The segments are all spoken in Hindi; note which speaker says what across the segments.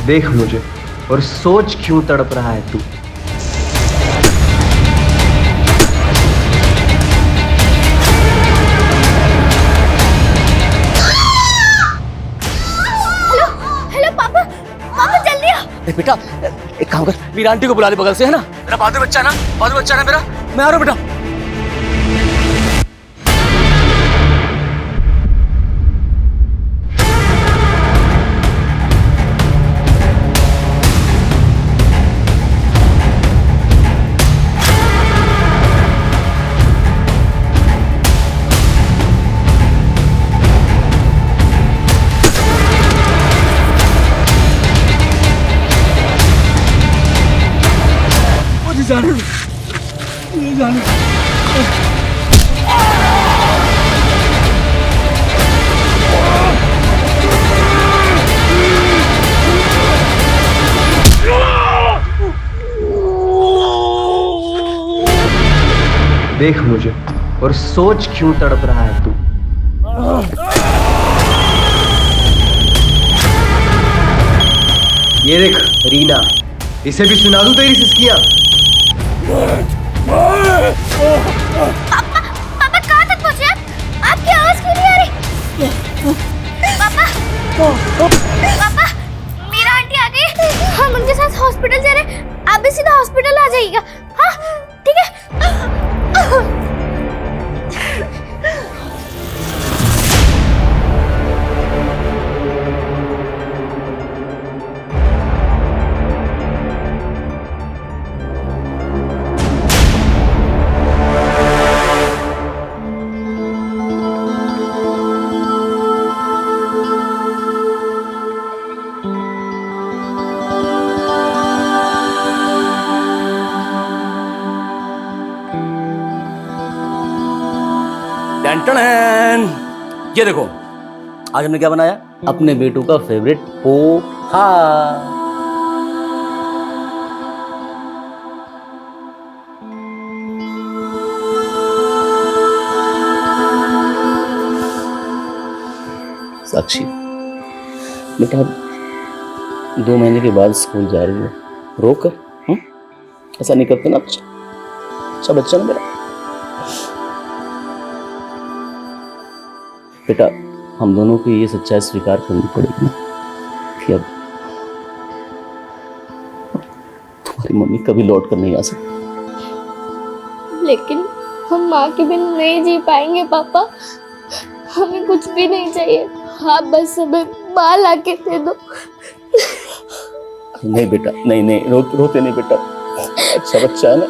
Speaker 1: देख मुझे और सोच क्यों तड़प रहा है तू।
Speaker 2: हेलो हेलो पापा, पापा जल्दी आओ।
Speaker 3: बेटा एक काम कर, मेरी आंटी को बुला ले बगल से, है ना? मेरा बहादुर बच्चा है ना, बहादुर बच्चा है ना मेरा। मैं आ रहा हूँ बेटा।
Speaker 1: देख मुझे और सोच क्यों तड़प रहा है तू। ये देख रीना, इसे भी सुना दूं तेरी सिसकियां।
Speaker 2: पापा कहाँ तक पहुँचे आप? आपकी आवाज क्यों नहीं आ रही? पापा पापा, मेरा आंटी आ गई, हम उनके साथ हॉस्पिटल जा रहे हैं। आप भी सीधा हॉस्पिटल आ जाइएगा। हाँ ठीक है।
Speaker 3: ये देखो, आज हमने क्या बनाया? अपने बेटू का फेवरेट पोहा। साक्षी बेटा, 2 महीने के बाद स्कूल जा रही है, रोकर। ऐसा नहीं करते ना बच्चा, अच्छा बच्चा ना मेरा। बेटा हम दोनों को ये सच्चाई स्वीकार करनी पड़ेगी कि अब तुम्हारी मम्मी कभी लौट कर नहीं आ सकती।
Speaker 2: लेकिन हम माँ के बिन नहीं जी पाएंगे पापा। हमें कुछ भी नहीं चाहिए, आप बस हमें माँ लाके दे दो।
Speaker 3: नहीं बेटा, नहीं रोते नहीं बेटा, अच्छा बच्चा है ना।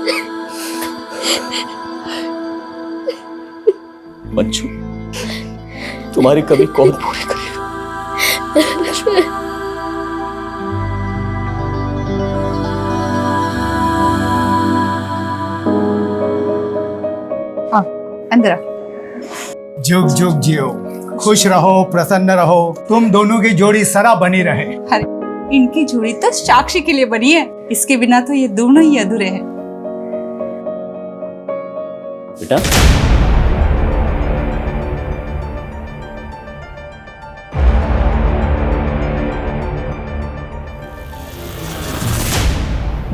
Speaker 3: बच्चों तुम्हारी कभी कौन पूरी करेगा?
Speaker 4: अंदर आ।
Speaker 5: जुग जुग जियो, खुश रहो, प्रसन्न रहो, तुम दोनों की जोड़ी सदा बनी रहे।
Speaker 4: अरे इनकी जोड़ी तो साक्षी के लिए बनी है, इसके बिना तो ये दोनों ही अधूरे हैं।
Speaker 3: बेटा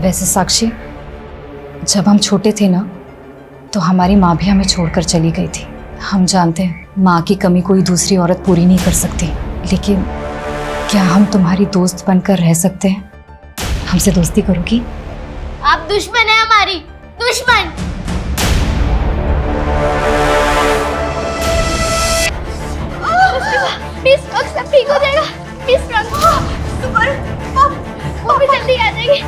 Speaker 6: वैसे साक्षी, जब हम छोटे थे ना तो हमारी माँ भी हमें छोड़कर चली गई थी। हम जानते हैं माँ की कमी कोई दूसरी औरत पूरी नहीं कर सकती, लेकिन क्या हम तुम्हारी दोस्त बनकर रह सकते हैं? हमसे दोस्ती करोगी?
Speaker 2: आप दुश्मन है हमारी, दुश्मन। प्लीज सब ठीक हो जाएगा, प्लीज वो भी जल्दी आ जाएगी।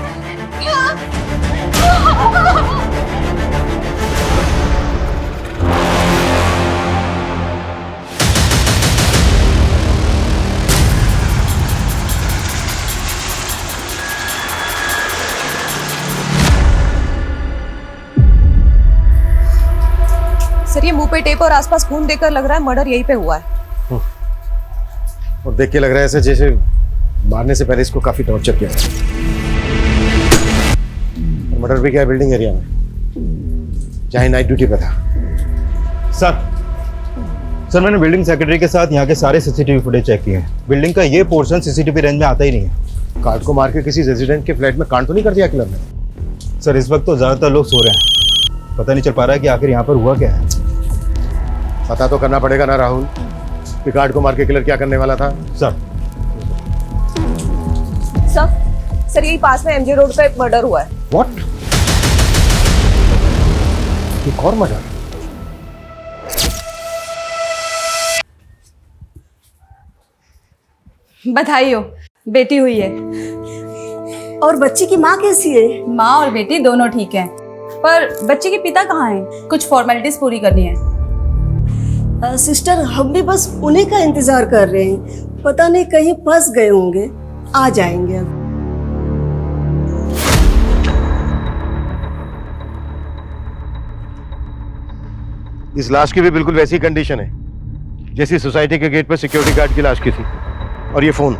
Speaker 4: सर ये मुंह पे टेप और आसपास खून देकर लग रहा है मर्डर यहीं पे हुआ है।
Speaker 7: और देख के लग रहा है ऐसे जैसे मारने से पहले इसको काफी टॉर्चर किया। मर्डर भी क्या बिल्डिंग एरिया में, जहाँ नाइट ड्यूटी पे था।
Speaker 8: सर मैंने बिल्डिंग सेक्रेटरी के साथ यहाँ के सारे सीसीटीवी फुटेज चेक किए हैं। बिल्डिंग का ये पोर्शन सीसीटीवी रेंज में आता ही नहीं है।
Speaker 7: कार्ड को मार के किसी रेजिडेंट के फ्लैट में कांड तो नहीं कर दिया किलर ने?
Speaker 8: सर इस वक्त तो ज़्यादातर लोग सो रहे हैं, पता नहीं चल पा रहा है कि आखिर यहाँ पर हुआ क्या है।
Speaker 7: पता तो करना पड़ेगा ना राहुल कि कार्ड को मार के किलर क्या करने वाला था।
Speaker 8: सर
Speaker 9: सर यही पास में एमजे रोड पे एक मर्डर हुआ है।
Speaker 7: व्हाट? एक और मर्डर?
Speaker 9: बधाई हो, बेटी हुई है।
Speaker 10: और बच्ची की माँ कैसी है?
Speaker 4: माँ और बेटी दोनों ठीक हैं, पर बच्चे के पिता कहाँ हैं? कुछ फॉर्मेलिटीज पूरी करनी है।
Speaker 10: सिस्टर हम भी बस उन्हीं का इंतजार कर रहे हैं, पता नहीं कहीं फंस गए होंगे, आ जाएंगे अब।
Speaker 7: इस लाश की भी बिल्कुल वैसी कंडीशन है जैसी सोसाइटी के गेट पर सिक्योरिटी गार्ड की लाश की थी। और ये फोन।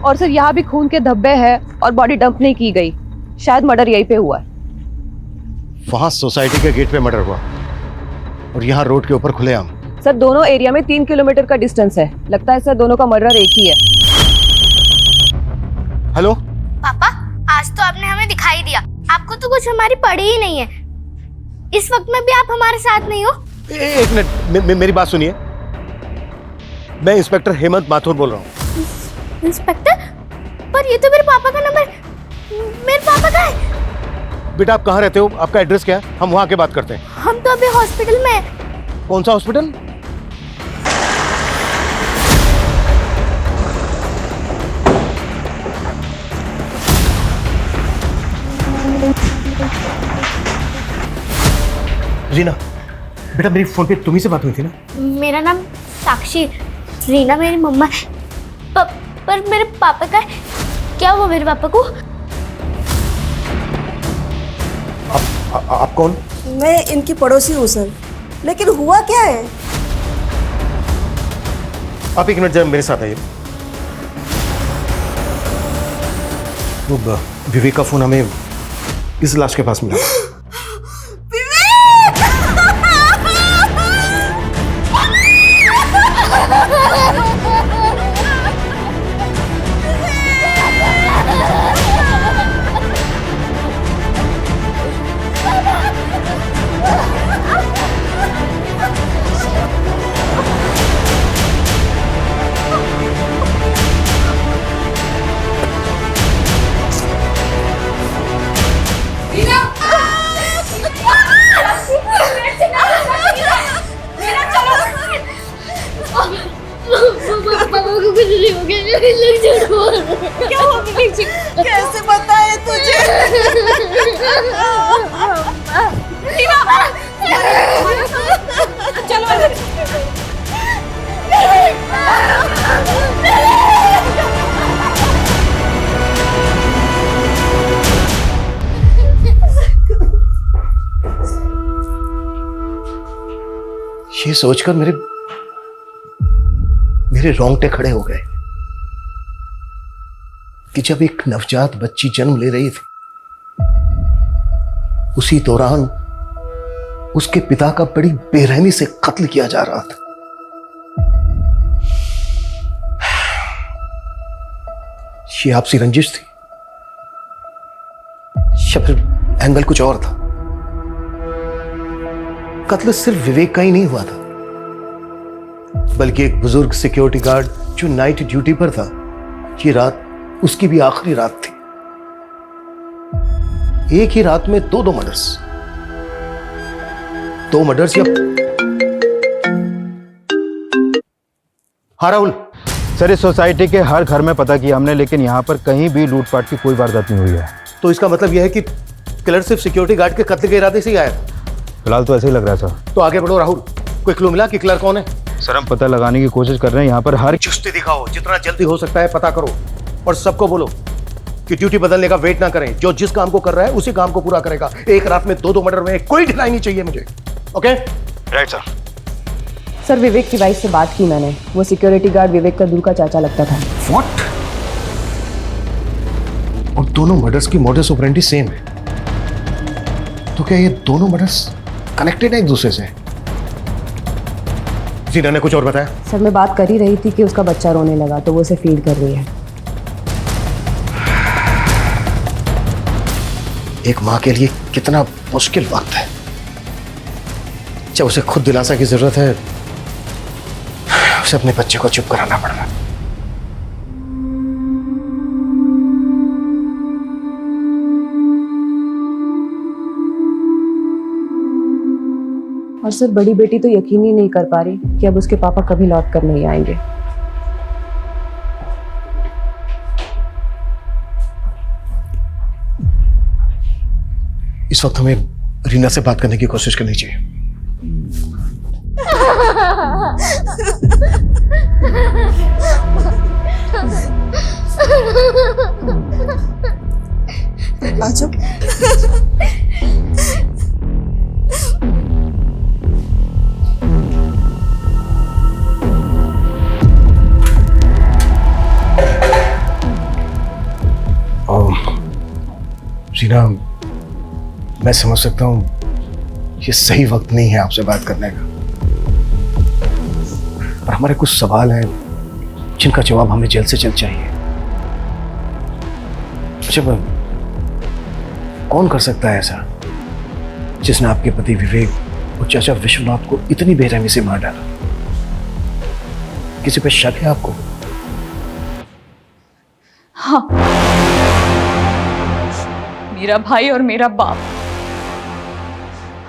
Speaker 9: और सर यहाँ भी खून के धब्बे हैं और बॉडी डंप नहीं की गई, शायद मर्डर यहीं पे हुआ है।
Speaker 7: वहां सोसाइटी के गेट पे मर्डर हुआ और यहाँ रोड के ऊपर खुलेआम।
Speaker 9: सर दोनों एरिया में 3 किलोमीटर का डिस्टेंस है, लगता है सर दोनों का मर्डर एक ही है।
Speaker 7: हेलो
Speaker 2: पापा, आज तो आपने हमें दिखाई दिया, आपको तो कुछ हमारी पड़ी ही नहीं है। इस वक्त में भी आप हमारे साथ नहीं हो।
Speaker 7: एक मिनट, मेरी बात सुनिए। मैं इंस्पेक्टर हेमंत माथुर बोल रहा हूँ।
Speaker 2: इंस्पेक्टर? पर ये तो मेरे पापा का नंबर। मेरे पापा का है।
Speaker 7: बेटा आप कहाँ रहते हो? आपका एड्रेस क्या है? हम वहाँ के बात करते हैं।
Speaker 2: हम तो अभी हॉस्पिटल में हैं।
Speaker 7: कौन सा हॉस्पिटल? रीना, बेटा मेरी फोन पे तुम्ही से बात हुई थी ना?
Speaker 2: मेरा नाम साक्षी, रीना मेरी मम्मा है। पर मेरे पापा का है। क्या हुआ मेरे पापा को?
Speaker 7: आप कौन?
Speaker 10: मैं इनकी पड़ोसी हूँ सर, लेकिन हुआ क्या है?
Speaker 7: आप एक मिनट जरा मेरे साथ आइए। वो विवेक का फोन हमें इस लाश के पास मिला।
Speaker 2: क्या हो विवेक जी?
Speaker 10: कैसे बताए तुझे?
Speaker 7: ये सोचकर मेरे रोंगटे खड़े हो गए कि जब एक नवजात बच्ची जन्म ले रही थी, उसी दौरान उसके पिता का बड़ी बेरहमी से कत्ल किया जा रहा था। ये आपसी रंजिश थी या फिर एंगल कुछ और था? कत्ल सिर्फ विवेक का ही नहीं हुआ था, बल्कि एक बुजुर्ग सिक्योरिटी गार्ड जो नाइट ड्यूटी पर था, ये रात उसकी भी आखिरी रात थी। एक ही रात में दो मर्डर्स। या हाँ राहुल,
Speaker 8: सर इस सोसाइटी के हर घर में पता किया हमने, लेकिन यहाँ पर कहीं भी लूटपाट की कोई वारदात नहीं हुई है।
Speaker 7: तो इसका मतलब यह है कि किलर सिर्फ सिक्योरिटी गार्ड के कत्ल के इरादे से ही आया।
Speaker 8: फिलहाल तो ऐसे ही लग रहा है सर।
Speaker 7: तो आगे बढ़ो राहुल, कोई क्लू मिला कि किलर कौन है?
Speaker 8: सर हम पता लगाने की कोशिश कर रहे हैं, यहाँ पर हर
Speaker 7: चुस्ती दिखाओ, जितना जल्दी हो सकता है पता करो, और सबको बोलो कि ड्यूटी बदलने का वेट ना करें। जो जिस काम को कर रहा है उसी काम को पूरा करेगा। एक रात में दो मर्डर में कोई ढिलाई नहीं चाहिए मुझे। Okay right sir.
Speaker 9: सर विवेक की वाइफ से बात की मैंने, वो सिक्योरिटी गार्ड विवेक का दूर का चाचा लगता था।
Speaker 7: व्हाट? और दोनों मर्डर्स की मोडस ऑपरेंडी सेम है, तो क्या ये दोनों मर्डर्स कनेक्टेड है एक दूसरे से? जीना ने कुछ और बताया?
Speaker 9: सर मैं बात कर ही रही थी कि उसका बच्चा रोने लगा तो वो उसे फीड कर रही है।
Speaker 7: एक माँ के लिए कितना मुश्किल वक्त है जब उसे खुद दिलासा की जरूरत है, उसे अपने बच्चे को चुप कराना पड़ रहा है।
Speaker 9: और सर बड़ी बेटी तो यकीन ही नहीं कर पा रही कि अब उसके पापा कभी लौट कर नहीं आएंगे।
Speaker 7: इस वक्त हमें रीना से बात करने की कोशिश करनी चाहिए।
Speaker 10: आजो।
Speaker 7: रीना, मैं समझ सकता हूं ये सही वक्त नहीं है आपसे बात करने का, पर हमारे कुछ सवाल हैं जिनका जवाब हमें जल्द से जल्द चाहिए। अच्छा, कौन कर सकता है ऐसा जिसने आपके पति विवेक और चाचा विश्वनाथ को इतनी बेरहमी से मार डाला? किसी पे शक है आपको?
Speaker 6: हाँ, मेरा भाई और मेरा बाप,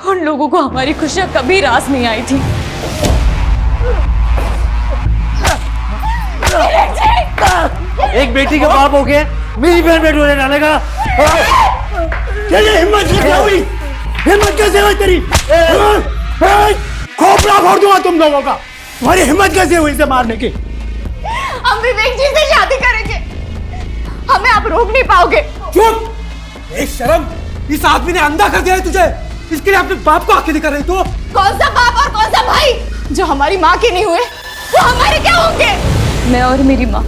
Speaker 6: उन लोगों को हमारी खुशियां कभी रास नहीं आई थी।
Speaker 7: एक बेटी का बाप हो गया, मेरी बहन बेट होने डालेगा। हिम्मत कैसे हुई? हिम्मत कैसे हुई तेरी? खोपड़ा फोड़ दूंगा तुम लोगों का। तुम्हारी हिम्मत कैसे हुई इसे मारने की?
Speaker 6: हम विवेक जी से शादी करेंगे, हमें आप रोक नहीं पाओगे।
Speaker 11: चुप! एक शर्म! इस आदमी ने अंधा कर दिया है तुझे, इसके लिए अपने बाप को आंखें दिखा रही तू।
Speaker 6: कौन सा बाप और कौन सा भाई? जो हमारी माँ के नहीं हुए वो हमारे क्या होंगे? मैं और मेरी माँ,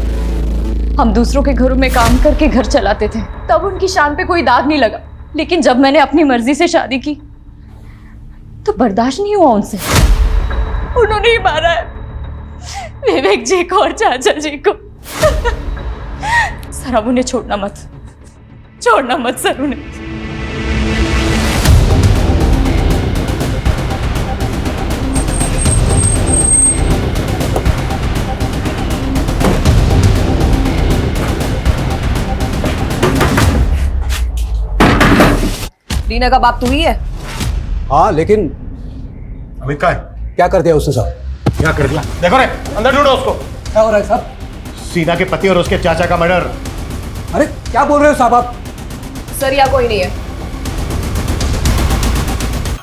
Speaker 6: हम दूसरों के घरों में काम करके घर चलाते थे, तब उनकी शान पे कोई दाग नहीं लगा। लेकिन जब मैंने अपनी मर्जी से शादी की तो बर्दाश्त नहीं हुआ उनसे। उन्होंने ही मारा है विवेक जी को और चाचा जी को। सर अब उन्हें छोड़ना मत सर उन्हें।
Speaker 9: रीना का बाप तू ही है?
Speaker 11: हाँ, लेकिन
Speaker 7: अमित का है?
Speaker 11: क्या कर दिया उसने साहब?
Speaker 7: क्या कर दिया? देखो रे, अंदर ढूंढो उसको।
Speaker 11: क्या हो रहा है साहब?
Speaker 7: सीना के पति और उसके चाचा का मर्डर।
Speaker 11: अरे क्या बोल रहे हो साहब आप?
Speaker 9: सर यहाँ कोई नहीं है।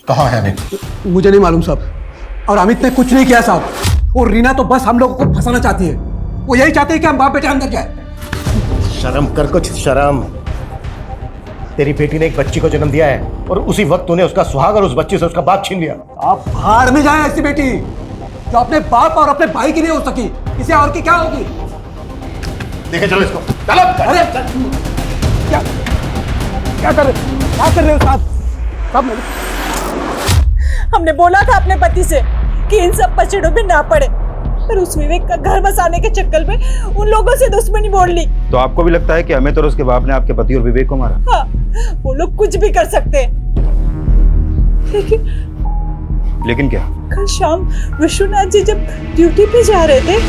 Speaker 7: कहाँ है अमित?
Speaker 11: मुझे नहीं मालूम साहब, और अमित ने कुछ नहीं किया साहब। और रीना तो बस हम लोगों को फंसाना चाहती है। वो यही चाहती है कि हम बाप बेटे अंदर जाए।
Speaker 7: शर्म कर, कुछ शर्म। तेरी बेटी ने एक बच्ची को जन्म दिया है और उसी वक्त तूने उसका सुहाग और उस बच्ची से उसका बाप छीन लिया।
Speaker 11: आप भाड़ में जाए ऐसी बेटी जो अपने बाप और अपने भाई की नहीं हो सकी, इसे और की क्या होगी?
Speaker 7: देखे चलो इसको, चलो।
Speaker 11: अरे क्या कर रहे हो साहब?
Speaker 12: हमने बोला था अपने पति से कि इन सब पचड़ों में ना पड़े, पर उस विवेक का घर बसाने के चक्कर में उन लोगों से दुश्मनी मोड़ ली।
Speaker 8: तो आपको भी लगता है कि अमित और उसके बाप ने आपके पति और विवेक को मारा?
Speaker 12: हाँ, वो लोग कुछ भी कर सकते हैं।
Speaker 8: लेकिन क्या?
Speaker 12: कल शाम विश्वनाथ जी जब ड्यूटी पे जा रहे थे।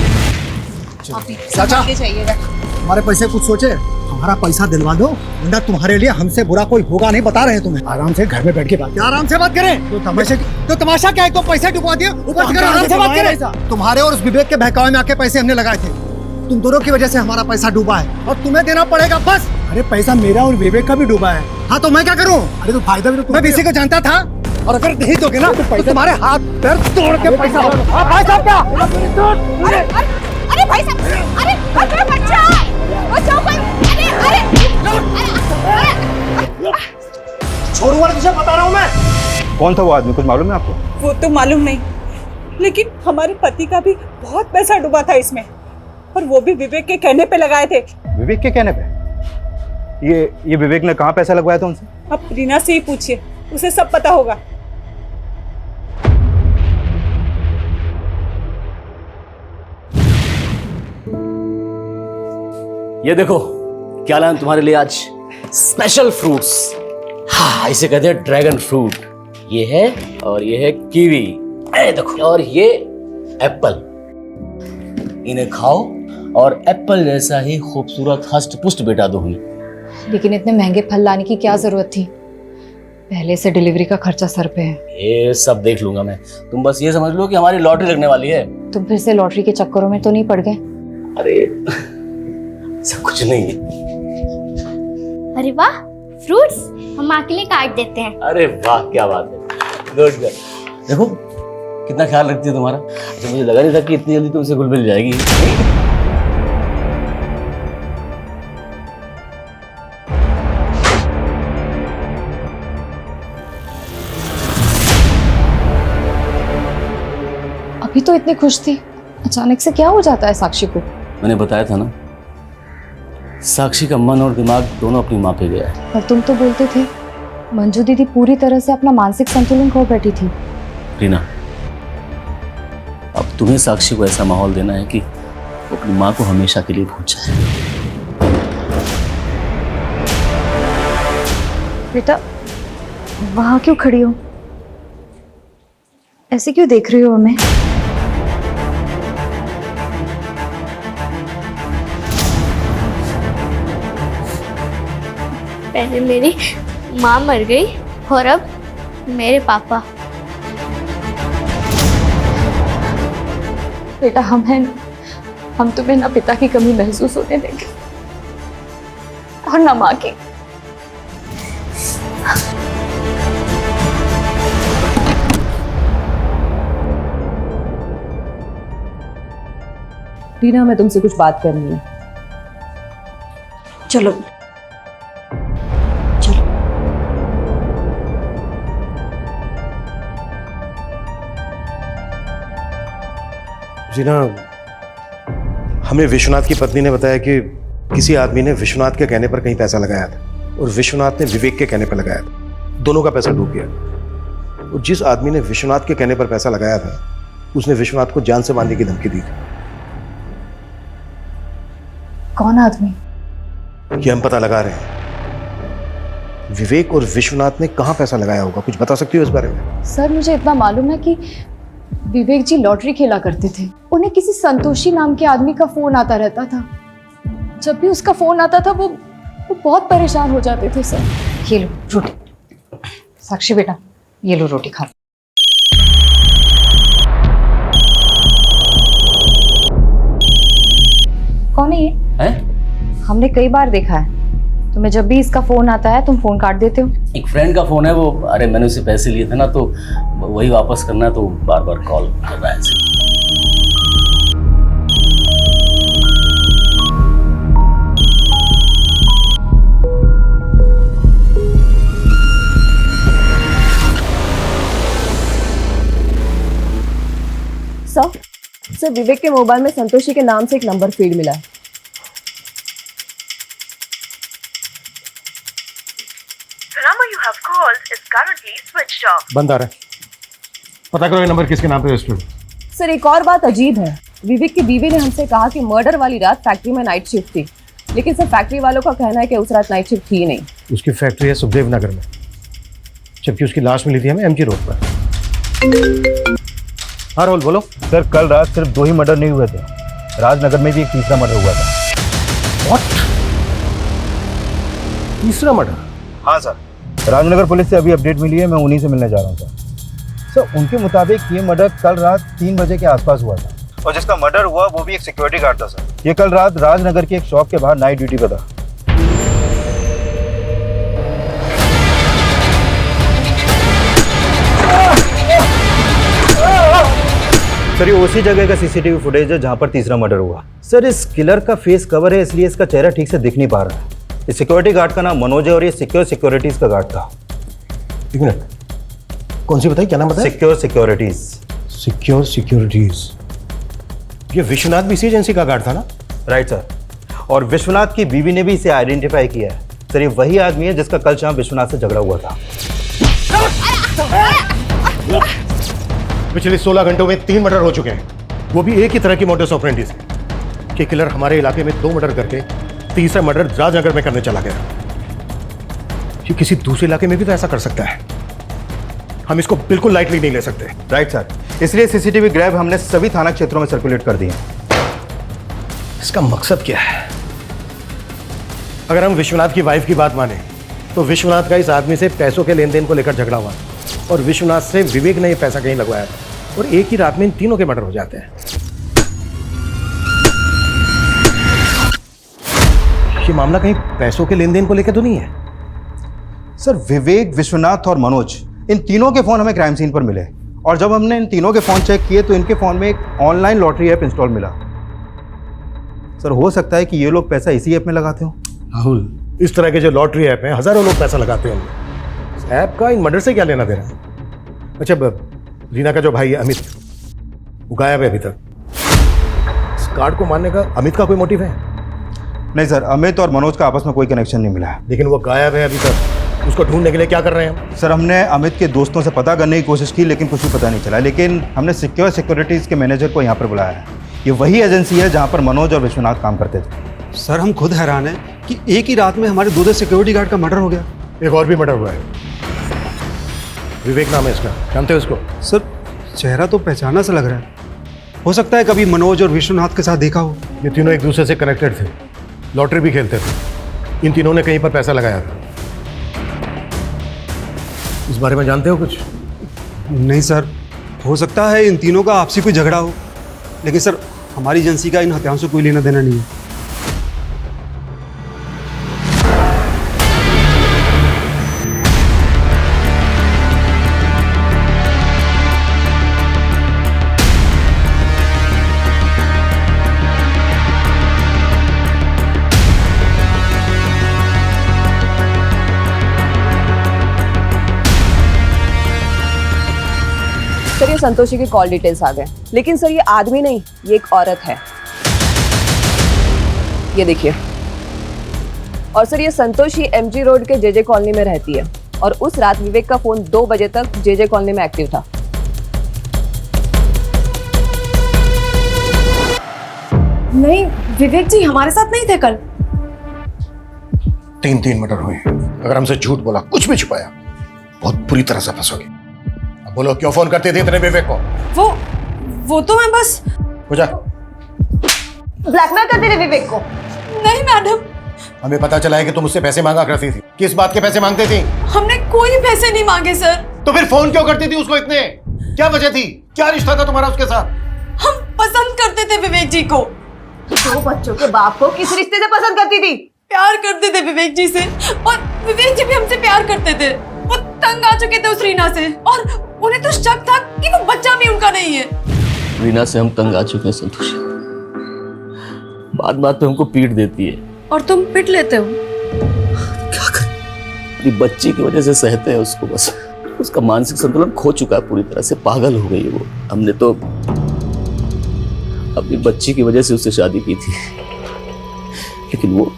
Speaker 5: चाचा, हमारे पैसे कुछ सोचे? हमारा पैसा दिलवा दो, वरना तुम्हारे लिए हमसे बुरा कोई होगा नहीं, बता रहे हैं तुम्हें। आराम से घर में बैठ के बात। क्या आराम से बात करें? तो तमाशा क्या है? तो पैसे डुबा दिए, ऊपर से आराम से बात करें। तुम्हारे और उस विवेक के बहकावे में आके पैसे हमने लगाए थे, तुम दोनों की वजह से हमारा पैसा डूबा है और तुम्हें देना पड़ेगा बस। अरे पैसा मेरा और विवेक का भी डूबा है। हाँ तो मैं क्या करूँ? अरे तो फायदा भी तो मैं किसी को जानता था, और अगर नहीं दोगे ना तो तुम्हारे हाथ पैर तोड़ के पैसा। भाई साहब क्या?
Speaker 2: अरे भाई साहब, अरे मेरा बच्चा है, बचाओ भाई। अरे
Speaker 7: छोड़ू वाला तुझे बता रहा हूँ मैं।
Speaker 8: कौन था वो आदमी, कुछ मालूम है आपको?
Speaker 12: वो तो मालूम नहीं, लेकिन हमारे पति का भी बहुत पैसा डूबा था इसमें, और वो भी विवेक के कहने पे लगाए थे।
Speaker 8: विवेक के कहने पे? ये विवेक ने कहाँ पैसा लगवाया था उनसे?
Speaker 12: आप रीना से ही पूछिए, उसे सब पता होगा।
Speaker 3: ये देखो क्या लाया तुम्हारे लिए आज, स्पेशल फ्रूट्स, इसे कहते हैं ड्रैगन फ्रूट। ये है और ये है कीवी, देखो, और ये एप्पल। इन्हें खाओ और एप्पल जैसा ही खूबसूरत हष्ट पुष्ट बेटा दो हमें।
Speaker 6: लेकिन इतने महंगे फल लाने की क्या जरूरत थी? पहले से डिलीवरी का खर्चा सर पे है।
Speaker 3: ये सब देख लूंगा मैं, तुम बस ये समझ लो कि हमारी लॉटरी लगने वाली है।
Speaker 6: तुम फिर से लॉटरी के चक्करों में तो नहीं पड़ गए?
Speaker 3: अरे सब कुछ नहीं है।
Speaker 2: अरे वाह, फ्रूट्स हम माँ के लिए काट देते हैं।
Speaker 3: अरे वाह क्या बात है, गुड गुड। देखो कितना ख्याल रखती है तुम्हारा। अच्छा, मुझे लगा नहीं था कि इतनी जल्दी तुमसे घुल मिल जाएगी।
Speaker 6: अभी तो इतनी खुश थी, अचानक से क्या हो जाता है साक्षी को?
Speaker 3: मैंने बताया था ना, साक्षी का मन और दिमाग दोनों अपनी माँ पे गया है।
Speaker 6: पर तुम तो बोलते थे मंजू दीदी पूरी तरह से अपना मानसिक संतुलन खो बैठी थी।
Speaker 3: रीना, अब तुम्हें साक्षी को ऐसा माहौल देना है कि वो अपनी माँ को हमेशा के लिए भूल जाए।
Speaker 6: बेटा वहां क्यों खड़ी हो? ऐसे क्यों देख रही हो हमें?
Speaker 2: पहले मेरी माँ मर गई और अब मेरे पापा।
Speaker 6: बेटा हम हैं, हम तुम्हें ना पिता की कमी महसूस होने देंगे और ना माँ की।
Speaker 9: रीना, हमें तुमसे कुछ बात करनी है।
Speaker 10: चलो
Speaker 7: जीना, हमें विश्वनाथ की पत्नी ने बताया कि किसी आदमी ने विश्वनाथ के कहने पर कहीं पैसा लगाया था और विश्वनाथ ने विवेक के कहने पर लगाया था। दोनों का पैसा डूब गया और जिस आदमी ने विश्वनाथ के कहने पर पैसा लगाया था उसने विश्वनाथ को जान से मारने की धमकी दी थी।
Speaker 6: कौन आदमी?
Speaker 7: ये हम पता लगा रहे हैं। विवेक और विश्वनाथ ने कहाँ पैसा लगाया होगा, कुछ बता सकती हो इस बारे में?
Speaker 6: सर मुझे इतना मालूम है कि विवेक जी लॉटरी खेला करते थे। उन्हें किसी संतोषी नाम के आदमी का फोन आता रहता था। जब भी उसका फोन आता था वो बहुत परेशान हो जाते थे सर। ये लो रोटी। साक्षी बेटा ये लो रोटी खा। कौन है ये?
Speaker 3: है?
Speaker 6: हमने कई बार देखा है। तुम्हें जब भी इसका फोन आता है तुम फोन काट देते हो।
Speaker 3: एक फ्रेंड का फोन है वो, अरे मैंने उससे पैसे लिए थे ना तो वही वापस करना है, तो बार बार कॉल कर रहा है।
Speaker 9: सर विवेक के मोबाइल में संतोषी के नाम से एक नंबर फीड मिला है।
Speaker 7: बंद आ रहा है, पता करो ये नंबर किसके नाम पे रजिस्टर्ड।
Speaker 9: सर एक और बात अजीब है, विवेक की बीवी ने हमसे कहा कि मर्डर वाली रात फैक्ट्री में नाइट शिफ्ट थी, लेकिन सर फैक्ट्री वालों का कहना है कि उस रात नाइट शिफ्ट थी नहीं।
Speaker 7: उसकी फैक्ट्री है सुखदेव नगर में, जबकि उसकी लाश मिली थी हमें एमजी रोड पर। हाँ राहुल बोलो।
Speaker 8: सर कल रात सिर्फ 2 ही मर्डर नहीं हुए थे, राजनगर में भी एक तीसरा मर्डर हुआ था।
Speaker 7: व्हाट? तीसरा मर्डर?
Speaker 8: हाँ सर, राजनगर पुलिस से अभी अपडेट मिली है, मैं उन्हीं से मिलने जा रहा हूँ सर। उनके मुताबिक ये मर्डर कल रात 3 बजे के आसपास हुआ था और जिसका मर्डर हुआ वो भी एक सिक्योरिटी गार्ड था सर। ये कल रात राजनगर की एक शॉप के बाहर नाइट ड्यूटी पर था। सर ये उसी जगह का सीसीटीवी फुटेज है जहाँ पर तीसरा मर्डर हुआ। सर इस किलर का फेस कवर है इसलिए इसका चेहरा ठीक से दिख नहीं पा रहा है। इस सिक्योरिटी गार्ड का नाम मनोज है और ये सिक्योर सिक्योरिटीज का गार्ड था।
Speaker 7: एक मिनट, कौन सी बताई, क्या नाम बताया?
Speaker 8: Secure securities.
Speaker 7: Secure securities. ये विश्वनाथ भी इसी एजेंसी का गार्ड था ना?
Speaker 8: राइट सर, और विश्वनाथ की बीवी ने भी इसे आइडेंटिफाई किया है। सर ये वही आदमी है जिसका कल शाम विश्वनाथ से झगड़ा हुआ था।
Speaker 7: पिछले 16 घंटों में 3 मर्डर हो चुके हैं, वो भी एक ही तरह की मोडस ऑपरेंडी से। कि किलर हमारे इलाके में 2 मर्डर करके तीसरा मर्डर राजनगर में करने चला गया। ये किसी दूसरे इलाके में भी तो ऐसा कर सकता है। हम इसको बिल्कुल लाइटली नहीं ले सकते।
Speaker 8: राइट सर, इसलिए सीसीटीवी ग्रैब हमने सभी थाना क्षेत्रों में सर्कुलेट कर दिए।
Speaker 7: इसका मकसद क्या है? अगर हम विश्वनाथ की वाइफ की बात माने तो विश्वनाथ का इस आदमी से पैसों के लेन देन को लेकर झगड़ा हुआ और विश्वनाथ से विवेक ने ये पैसा कहीं लगवाया था और एक ही रात में इन तीनों के मर्डर हो जाते हैं। ये मामला कहीं पैसों के लेन देन को लेकर तो नहीं है?
Speaker 8: सर विवेक, विश्वनाथ और मनोज, इन तीनों के फोन हमें क्राइम सीन पर मिले और जब हमने इन तीनों के फोन चेक किए तो इनके फोन में एक ऑनलाइन लॉटरी ऐप इंस्टॉल मिला। सर हो सकता है कि ये लोग पैसा इसी ऐप में लगाते हो।
Speaker 7: राहुल, इस तरह के जो लॉटरी ऐप हैं हजारों लोग पैसा लगाते हैं। इस ऐप का इन मर्डर से क्या लेना देना है? अच्छा, रीना का जो भाई है अमित, वो गायब है अभी तक। इस कार्ड को मारने का अमित का कोई मोटिव है?
Speaker 8: नहीं सर, अमित और मनोज का आपस में कोई कनेक्शन नहीं मिला है।
Speaker 7: लेकिन वो गायब है अभी तक, उसको ढूंढने के लिए क्या कर रहे हैं?
Speaker 8: सर हमने अमित के दोस्तों से पता करने की कोशिश की लेकिन कुछ भी पता नहीं चला। लेकिन हमने सिक्योरिटीज़ के मैनेजर को यहाँ पर बुलाया है। ये वही एजेंसी है जहाँ पर मनोज और विश्वनाथ काम करते थे।
Speaker 11: सर हम खुद हैरान हैं कि एक ही रात में हमारे 2 सिक्योरिटी गार्ड का मर्डर हो गया।
Speaker 7: एक और भी मर्डर हुआ है। विवेक नाम है इसका, जानते हो इसको?
Speaker 11: सर चेहरा तो पहचाना सा लग रहा है। हो सकता है कभी मनोज और विश्वनाथ के साथ देखा हो।
Speaker 7: ये तीनों एक दूसरे से कनेक्टेड थे, लॉटरी भी खेलते थे। इन तीनों ने कहीं पर पैसा लगाया था। इस बारे में जानते हो कुछ?
Speaker 11: नहीं सर, हो सकता है इन तीनों का आपसी कोई झगड़ा हो, लेकिन सर हमारी एजेंसी का इन हत्याओं से कोई लेना देना नहीं है।
Speaker 9: सर ये संतोषी के कॉल डिटेल्स आ गए, लेकिन सर ये आदमी नहीं, ये एक औरत है। ये देखिए। और सर ये संतोषी एमजी रोड के जेजे कॉलोनी में रहती है और उस रात विवेक का फोन 2 बजे तक जेजे कॉलोनी में एक्टिव था।
Speaker 4: नहीं, विवेक जी हमारे साथ नहीं थे कल।
Speaker 7: 3 मर्डर हुए। अगर हमसे झूठ बोला, कुछ भी छुपाया, बहुत बुरी तरह से फंसोगे। अब बोलो, क्यों फोन करते थे इतने विवेक को?
Speaker 4: वो तो मैं बस
Speaker 7: हो जा।
Speaker 9: ब्लैकमेल करते थे विवेक को।
Speaker 4: नहीं मैडम,
Speaker 7: हमें पता चला है कि तुम उससे पैसे मांगा करती थी। किस बात के पैसे मांगती थी?
Speaker 4: हमने कोई पैसे नहीं मांगे सर।
Speaker 7: तो फिर फोन क्यों करती थी उसको इतने? क्या वजह थी? क्या रिश्ता था तुम्हारा उसके साथ?
Speaker 4: हम पसंद करते थे विवेक जी को।
Speaker 9: 2 बच्चों के बाप को किस रिश्ते से पसंद करती थी?
Speaker 4: प्यार करते थे विवेक जी से और विवेक जी भी हमसे प्यार करते थे। वो तंग आ चुके थे उस रीना से और उन्हें तो शक था कि वो बच्चा भी उनका नहीं है।
Speaker 3: रीना से हम तंग आ चुके हैं संतोषी। बात पे हमको पीट देती है।
Speaker 4: और तुम पिट लेते हो?
Speaker 3: क्या करें, अपनी बच्ची की वजह से सहते हैं उसको। बस उसका मानसिक संतुलन खो चुका है, पूरी तरह से पागल हो गई है वो। हमने तो अपनी बच्ची की वजह से उससे शादी की थी, लेकिन वो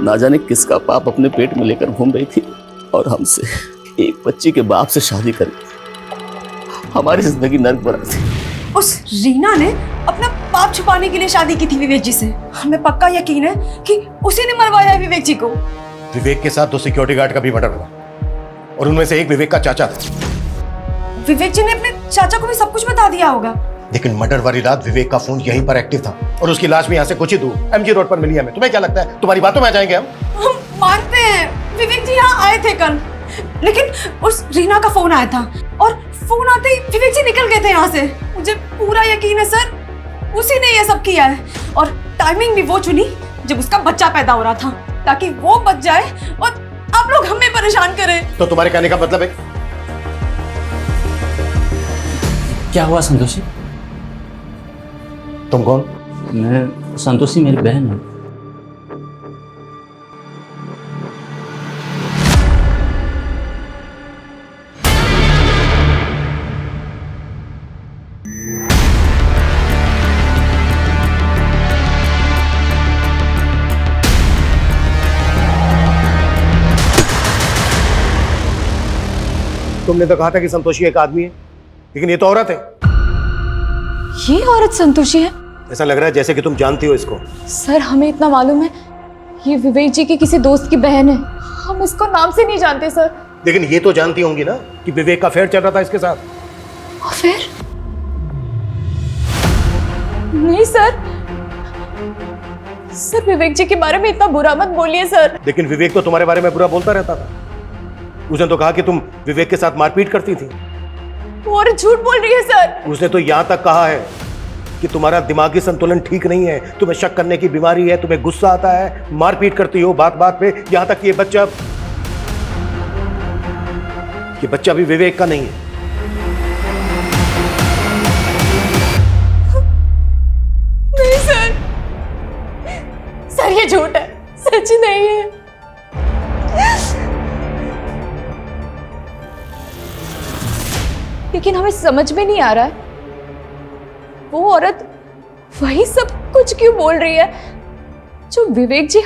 Speaker 3: ना जाने किसका पाप अपने पेट में लेकर घूम रही थी और हमसे एक बच्ची के बाप से शादी करके हमारी जिंदगी नर्क बना दी।
Speaker 4: उस रीना ने अपना पाप छुपाने के लिए शादी की थी विवेक जी से। हमें पक्का यकीन है कि उसी ने मरवाया है विवेक जी को।
Speaker 7: विवेक के साथ 2 सिक्योरिटी गार्ड का भी मर्डर हुआ और उनमें से एक विवेक का चाचा था।
Speaker 4: विवेक जी ने अपने चाचा को भी सब कुछ बता दिया होगा।
Speaker 7: लेकिन मर्डर वाली रात विवेक का फोन यहीं पर एक्टिव था और उसकी लाश भी यहाँ से कुछ ही दूर एमजी रोड पर मिली हमें। तुम्हें क्या लगता है तुम्हारी बातों में आ जाएंगे हम
Speaker 4: मानते हैं विवेक जी यहाँ आए थे कल, लेकिन उस रीना का फोन आया था और फोन आते ही विवेक जी निकल गए थे यहाँ से। मुझे पूरा यकीन है सर, उसी ने ये सब किया है और टाइमिंग भी वो चुनी जब उसका बच्चा पैदा हो रहा था, ताकि वो बच जाए और आप लोग हमें परेशान करें।
Speaker 7: तो तुम्हारे कहने का मतलब है?
Speaker 13: क्या हुआ संतोषी?
Speaker 7: तुम कौन?
Speaker 13: मैं संतोषी, मेरी बहन है।
Speaker 7: तुमने तो कहा था कि संतोषी एक आदमी है, लेकिन ये तो औरत है।
Speaker 6: ये औरत संतोषी है?
Speaker 7: ऐसा लग रहा है जैसे कि तुम जानती हो इसको।
Speaker 6: सर हमें इतना मालूम है, ये विवेक जी के किसी दोस्त की बहन है।
Speaker 9: हम इसको नाम से नहीं जानते सर।
Speaker 7: लेकिन ये तो जानती होंगी ना कि विवेक का अफेयर चल रहा था इसके साथ।
Speaker 9: अफेयर? नहीं सर, सर विवेक जी के बारे में इतना बुरा मत बोलिए सर।
Speaker 7: लेकिन विवेक तो तुम्हारे बारे में बुरा बोलता रहता था। उसने तो कहा कि तुम विवेक के साथ मारपीट करती थी।
Speaker 9: वो और झूठ बोल रही है सर।
Speaker 7: उसने तो यहां तक कहा है कि तुम्हारा दिमागी संतुलन ठीक नहीं है, तुम्हें शक करने की बीमारी है, तुम्हें गुस्सा आता है, मारपीट करती हो बात बात पे, यहां तक कि ये बच्चा भी विवेक का नहीं है।
Speaker 9: नहीं सर, सर ये झूठ है, सच नहीं है। लेकिन हमें समझ में नहीं आ रहा है वो औरत वही सब कुछ क्यों बोल रही है जो विवेक जी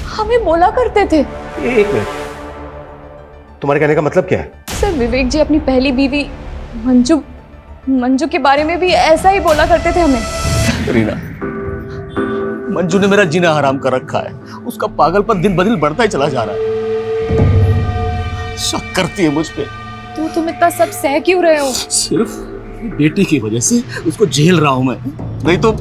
Speaker 9: हमें बोला करते थे।
Speaker 7: एक मिनट, तुम्हारे कहने का मतलब क्या है?
Speaker 9: सर विवेक जी अपनी पहली बीवी मंजू के बारे में भी ऐसा ही बोला करते थे हमें।
Speaker 3: रीना, मंजू ने मेरा जीना हराम कर रखा है। उसका पागलपन दिन ब दिन बढ़ता ही चला जा रहा है। शक करती है मुझ पे।
Speaker 9: तो तुम इतना सब सह क्यों रहे हो?
Speaker 3: सिर्फ बेटी की वजह से उसको झेल रहा हूं मैं, नहीं तो।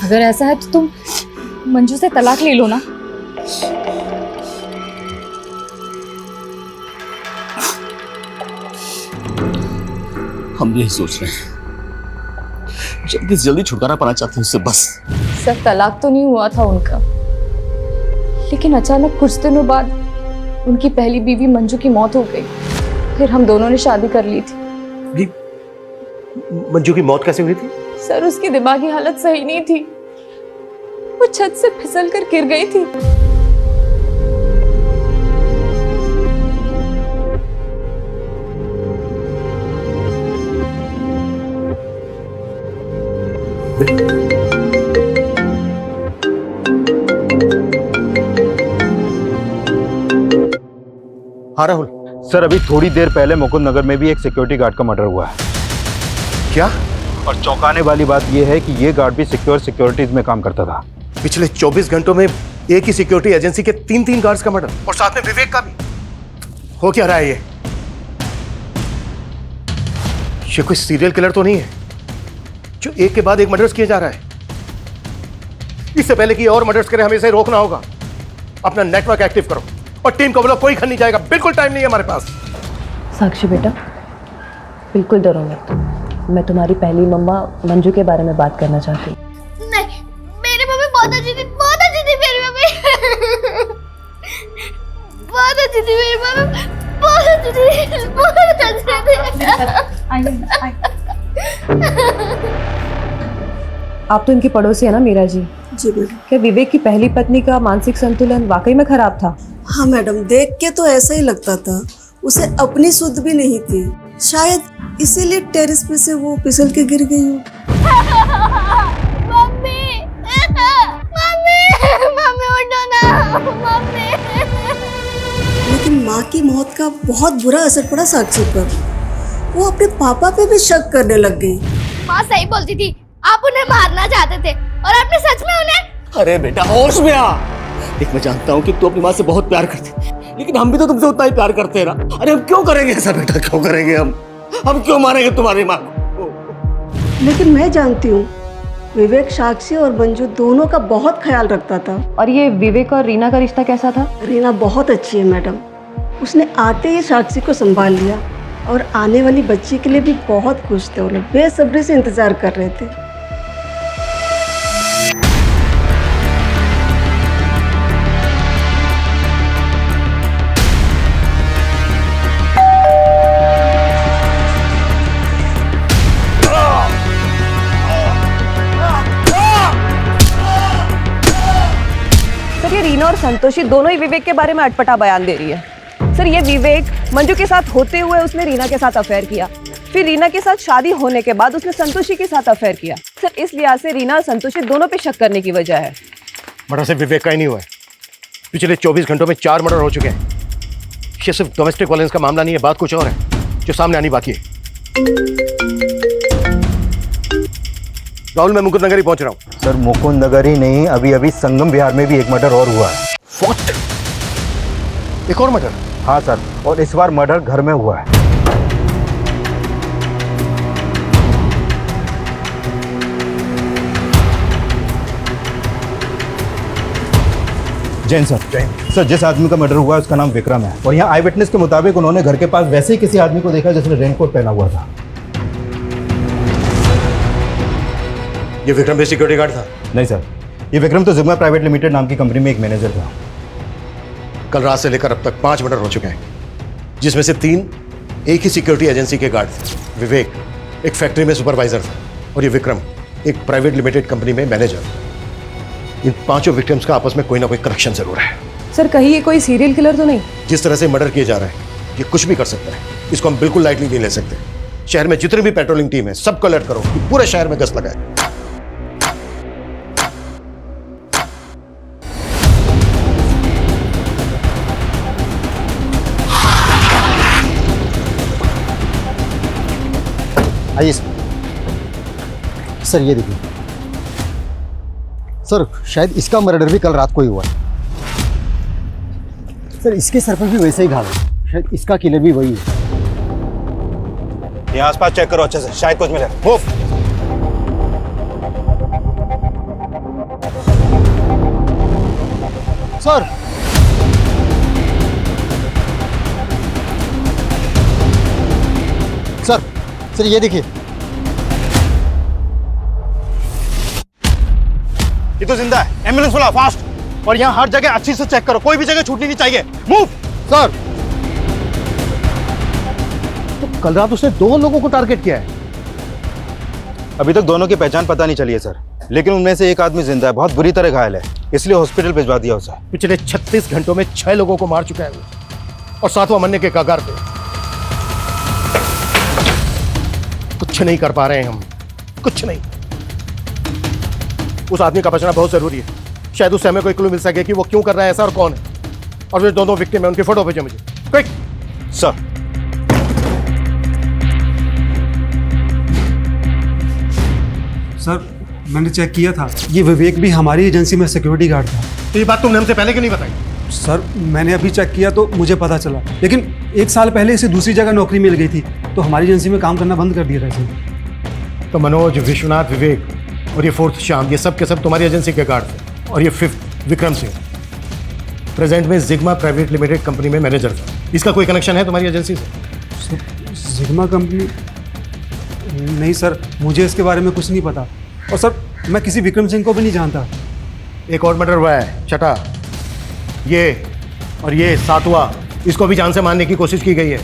Speaker 6: अगर ऐसा है तो तुम मंजू से तलाक ले लो ना।
Speaker 3: हम यही सोच रहे हैं, जल्दी से जल्दी छुटकारा पाना चाहते हैं उससे, बस।
Speaker 9: सर तलाक तो नहीं हुआ था उनका, लेकिन अचानक कुछ दिनों बाद उनकी पहली बीवी मंजू की मौत हो गई। फिर हम दोनों ने शादी कर ली थी।
Speaker 7: मंजू की मौत कैसे हुई थी?
Speaker 9: सर उसकी दिमागी हालत सही नहीं थी, वो छत से फिसल कर गिर गई थी।
Speaker 7: हाँ राहुल।
Speaker 8: सर अभी थोड़ी देर पहले मुकुंद नगर में भी एक सिक्योरिटी गार्ड का मर्डर हुआ है।
Speaker 7: क्या?
Speaker 8: और चौंकाने वाली बात यह है कि ये गार्ड भी सिक्योरिटीज में काम करता था।
Speaker 7: पिछले 24 घंटों में एक ही सिक्योरिटी एजेंसी के 3 गार्ड्स का मर्डर, और साथ में विवेक का भी। हो क्या रहा है ये कोई सीरियल किलर तो नहीं है जो एक के बाद एक मर्डर्स किए जा रहा है? इससे पहले कि और मर्डर्स करे, हमें इसे रोकना होगा। अपना नेटवर्क एक्टिव करो और टीम को बोलो कोई घर नहीं जाएगा, बिल्कुल टाइम नहीं है हमारे पास।
Speaker 9: साक्षी बेटा, बिल्कुल डरो मत। मैं तुम्हारी पहली मम्मा मंजू के बारे में बात करना चाहती हूँ।
Speaker 2: नहीं, मेरी मम्मी बहुत अच्छी थी, बहुत अच्छी थी मेरी मम्मी। बहुत अच्छी थी मेरी मम्मी, बहुत अच्छी थी, बहुत अच्छी थी।
Speaker 9: आप तो इनकी पड़ोसी है ना मीरा जी?
Speaker 10: जी मैडम।
Speaker 9: क्या विवेक की पहली पत्नी का मानसिक संतुलन वाकई में खराब था?
Speaker 10: हाँ मैडम, देख के तो ऐसा ही लगता था। उसे अपनी सुध भी नहीं थी, शायद इसीलिए टेरेस पे से वो फिसल के गिर गई हो।
Speaker 2: मम्मी, मम्मी, मम्मी उठो ना, मम्मी।
Speaker 10: लेकिन माँ की मौत का बहुत बुरा असर पड़ा साक्षी पर। वो अपने पापा पे भी शक करने लग गई।
Speaker 2: माँ सही बोलती थी, आप उन्हें मारना चाहते थे और आपने सच में उन्हें।
Speaker 3: अरे बेटा होश में आ। देख, मैं जानता हूँ कि तू अपनी माँ से बहुत प्यार करती, लेकिन हम भी तो तुमसे उतना ही प्यार करते हैं ना। अरे हम क्यों करेंगे ऐसा बेटा, क्यों करेंगे हम क्यों मारेंगे तुम्हारी माँ को?
Speaker 10: लेकिन मैं जानती हूँ विवेक साक्षी और मंजू दोनों का बहुत ख्याल रखता था।
Speaker 9: और ये विवेक और रीना का रिश्ता कैसा था?
Speaker 10: रीना बहुत अच्छी है मैडम। उसने आते ही साक्षी को संभाल लिया और आने वाली बच्ची के लिए भी बहुत खुश थे। वो लोग बेसब्री से इंतजार कर रहे थे।
Speaker 9: सर ये रीना और संतोषी दोनों ही विवेक के बारे में अटपटा बयान दे रही है। सर ये विवेक मंजू के साथ होते हुए उसने रीना के साथ अफेयर किया, फिर रीना के साथ शादी होने के बाद उसने संतोषी के साथ अफेयर किया। सर इस लिहाज से रीना और संतोषी दोनों पे शक करने की वजह है।
Speaker 7: मर्डर सिर्फ विवेक का ही नहीं हुआ है, पिछले 24 घंटों में 4 मर्डर हो चुके हैं। ये सिर्फ डोमेस्टिक वायलेंस का मामला नहीं है, बात कुछ और है जो सामने आनी बाकी है। राहुल, मैं मुकुंद नगर ही पहुंच रहा हूँ।
Speaker 8: सर मुकुंद नगर ही नहीं, अभी अभी संगम बिहार में भी एक मर्डर और हुआ है।
Speaker 7: What? एक और मर्डर?
Speaker 8: हाँ सर, और इस बार मर्डर घर में हुआ है। जैन सर, सर जिस आदमी का मर्डर हुआ है उसका नाम विक्रम है, और यहाँ आई विटनेस के मुताबिक उन्होंने घर के पास वैसे ही किसी आदमी को देखा जिसने रेनकोट पहना हुआ था।
Speaker 7: ये विक्रम भी सिक्योरिटी गार्ड था?
Speaker 8: नहीं सर, ये विक्रम तो जिग्मा प्राइवेट लिमिटेड नाम की कंपनी में एक मैनेजर था।
Speaker 7: कल रात से लेकर अब तक 5 मर्डर हो चुके हैं, जिसमें से 3 एक ही सिक्योरिटी एजेंसी के गार्ड थे। विवेक एक फैक्ट्री में सुपरवाइजर था, और ये विक्रम एक प्राइवेट लिमिटेड कंपनी में मैनेजर। इन 5 विक्टिम्स का आपस में कोई ना कोई कनेक्शन जरूर है।
Speaker 9: सर कहीं ये कोई सीरियल किलर तो नहीं?
Speaker 7: जिस तरह से मर्डर किए जा रहे हैं, ये कुछ भी कर सकता है। इसको हम बिल्कुल लाइटली नहीं ले सकते। शहर में जितनी भी पेट्रोलिंग टीम है, सबको अलर्ट करो कि पूरे शहर में गश्त लगाए।
Speaker 5: आइए सर, ये देखिए सर, शायद इसका मर्डर भी कल रात को ही हुआ है। सर इसके सर पर भी वैसे ही घाव है, शायद इसका किलर भी वही है।
Speaker 8: ये आसपास चेक करो अच्छे से, शायद कुछ मिले। मूव।
Speaker 5: सर सर सर ये देखिए,
Speaker 8: ये तो जिंदा है। एम्बुलेंस बुलाओ फास्ट, और यहाँ हर जगह अच्छी से चेक करो, कोई भी जगह छूटनी नहीं चाहिए। मूव।
Speaker 5: सर
Speaker 7: तो कल रात उसने 2 लोगों को टारगेट किया है।
Speaker 8: अभी तक दोनों की पहचान पता नहीं चली है सर, लेकिन उनमें से एक आदमी जिंदा है, बहुत बुरी तरह घायल है, इसलिए हॉस्पिटल भिजवा दिया उसे।
Speaker 7: पिछले 36 घंटों में 6 लोगों को मार चुका है वो, और 7वां मरने के कगार पे। कुछ नहीं कर पा रहे हैं हम, कुछ नहीं। उस आदमी का बचना बहुत जरूरी है। शायद उससे हमें कोई क्लू मिल सके कि वो क्यों कर रहा है ऐसा और कौन है। और जो 2 विक्टिम है उनकी फोटो भेजो मुझे, क्विक।
Speaker 8: सर
Speaker 11: सर मैंने चेक किया था, ये विवेक भी हमारी एजेंसी में सिक्योरिटी गार्ड था।
Speaker 7: तो ये बात तुमने हमसे पहले क्यों नहीं बताई?
Speaker 11: सर मैंने अभी चेक किया तो मुझे पता चला, लेकिन 1 साल पहले इसे दूसरी जगह नौकरी मिल गई थी, तो हमारी एजेंसी में काम करना बंद कर दिया था इसे।
Speaker 7: तो मनोज, विश्वनाथ, विवेक और ये 4th श्याम, ये सब के सब तुम्हारी एजेंसी के गार्ड थे। और ये 5th विक्रम सिंह प्रेजेंट में जिग्मा प्राइवेट लिमिटेड कंपनी में मैनेजर था। इसका कोई कनेक्शन है तुम्हारी एजेंसी से?
Speaker 11: जिग्मा कंपनी? नहीं सर, मुझे इसके बारे में कुछ नहीं पता, और सर मैं किसी विक्रम सिंह को भी नहीं जानता।
Speaker 7: एक और मर्डर हुआ है, 6ठा, ये और ये 7वां, इसको भी जान से मारने की कोशिश की गई है।